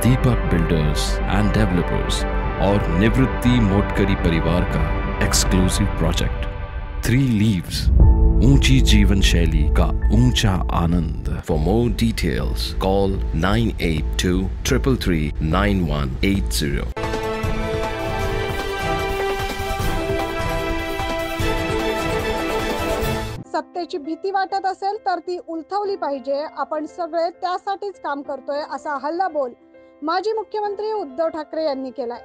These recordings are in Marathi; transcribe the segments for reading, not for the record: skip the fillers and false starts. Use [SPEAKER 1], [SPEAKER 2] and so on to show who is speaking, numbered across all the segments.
[SPEAKER 1] दीपक बिल्डर्स एंड डेवलपर्स और निवृत्ति मोटकरी परिवार का एक्सक्लूसिव प्रोजेक्ट 3 लीव्स, ऊंची जीवन शैली का ऊंचा आनंद। For more details call 9823339180।
[SPEAKER 2] सत्तेची भीती वाटत असेल तर ती उलथवली पाहिजे। आपण सगळे त्यासाठीच काम करतोय असा हल्लाबोल माजी मुख्यमंत्री उद्धव ठाकरे यांनी केलाय।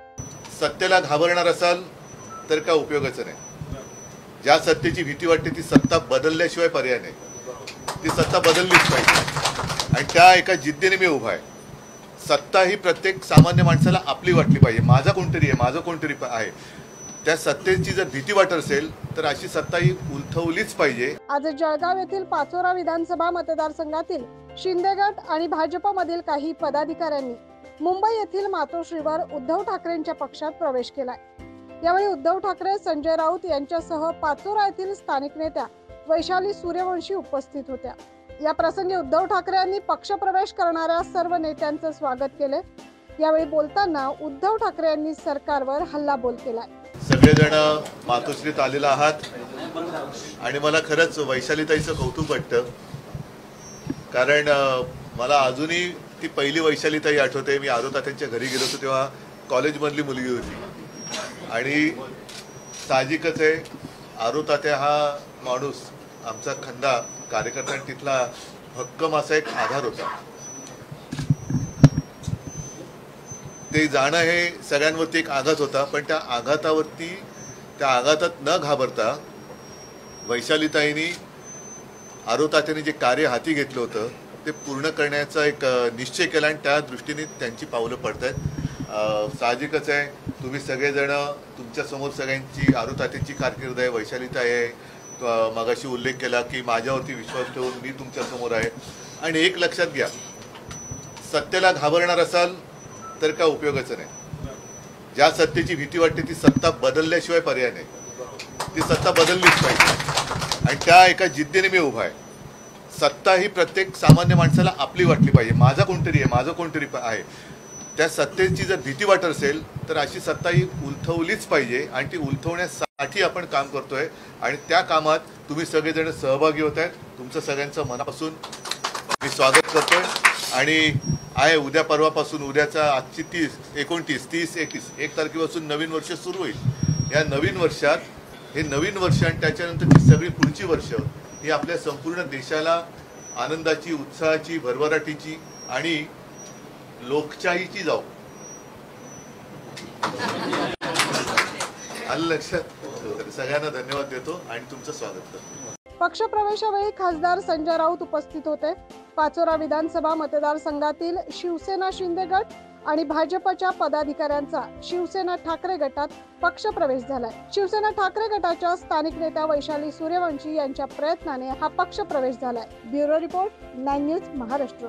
[SPEAKER 3] सत्तेला घाबरणार असाल तर काय उपयोगाचं नाही। ज्या सत्तेची भीती वाटते ती सत्ता बदलल्याशिवाय पर्याय नाही। ती सत्ता बदललीच पाहिजे आणि त्या एका जिद्दीने मी उभा आहे। सत्ता ही प्रत्येक सामान्य माणसाला आपली वाटली पाहिजे। माझा कोणतरी आहे, माझं कोणतरी आहे। त्या सत्तेची जर भीती वाटत असेल तर अशी सत्ता ही उलथवलीच पाहिजे।
[SPEAKER 2] आज जळगाव येथील पाचोरा विधानसभा मतदारसंघातील शिंदे गट आणि भाजपमधील काही पदाधिकाऱ्यांनी मुंबई येथील मातोश्रीवर उद्धव ठाकरेंच्या पक्षात प्रवेश केलाय। यावेळी उद्धव ठाकरे, संजय राऊत यांच्यासह पाचोरा येथील स्थानिक नेत्या वैशाली सूर्यवंशी उपस्थित होत्या। या प्रसंगी उद्धव ठाकरे यांनी पक्षप्रवेश करणाऱ्या सर्व नेत्यांचं स्वागत केले। यावेळी बोलताना उद्धव ठाकरे यांनी सरकारवर हल्लाबोल केलाय।
[SPEAKER 3] सगळेजण मातोश्रीत आलेला आहात आणि मला खरंच वैशालीताईचं कौतुक वाटतं, कारण मला अजूनही ती पहिली वैशालीताई आठवते। मी आरोतात्यांच्या घरी गेलो होतो तेव्हा कॉलेजमधली मुलगी होती आणि साहजिकच आहे आरोतात्या हा माणूस आमचा खंदा कार्यकर्ता आणि तिथला भक्कम असा एक आधार होता। ते जाणं हे सगळ्यांवरती एक आघात होता, पण त्या आघातात न घाबरता वैशालीताईंनी आरोतात्यांनी जे कार्य हाती घेतलं होतं ते पूर्ण करण्याचा एक निश्चय केला आणि त्या दृष्टीने त्यांची पावलं पडतायत। साहजिकच आहे तुम्ही सगळेजण तुमच्या समोर सगळ्यांची आरोतात्यांची कारकीर्द आहे, वैशालीताई आहे, मगाशी उल्लेख केला की माझ्यावरती विश्वास ठेवून मी तुमच्या समोर आहे। आणि एक लक्षात घ्या, सत्तेला घाबरणार असाल तर काय उपयोगाचं नाही। ज्या सत्तेची भीती वाटते ती सत्ता बदलल्याशिवाय पर्याय नाही। ती सत्ता बदललीच पाहिजे आणि त्या एका जिद्दीने मी उभा आहे। सत्ता ही प्रत्येक सामान्य माणसाला आपली वाटली पाहिजे। माझा कोणतरी आहे, माझं कोणतरी आहे। त्या सत्तेची जर भीती वाटत असेल तर अशी सत्ता ही उलथवलीच पाहिजे आणि ती उलथवण्यासाठी आपण काम करतोय आणि त्या कामात तुम्ही सगळेजण सहभागी होत आहेत। तुमचं सगळ्यांचं मनापासून मी स्वागत करतोय आणि आहे उद्या परवापासून, उद्याचा आजची 30, 1 तारखेपासून नवीन वर्ष सुरू होईल। या नवीन वर्षात हे नवीन वर्ष आणि त्याच्यानंतरची सगळी पुढची वर्ष ही आपल्या संपूर्ण देशाला आनंदाची, उत्साहाची, भरभराटीची आणि लोकशाहीची जाऊ। आलं लक्षात? सगळ्यांना धन्यवाद देतो आणि तुमचं स्वागत करतो।
[SPEAKER 2] पक्षप्रवेशावेळी खासदार संजय राऊत उपस्थित होते। पाचोरा विधानसभा मतदारसंघातील शिवसेना शिंदे गट आणि भाजपच्या पदाधिकाऱ्यांचा शिवसेना ठाकरे गटात पक्षप्रवेश झालाय। शिवसेना ठाकरे गटाच्या स्थानिक नेत्या वैशाली सूर्यवंशी यांच्या प्रयत्नाने हा पक्षप्रवेश झालाय। Bureau report 9 news Maharashtra.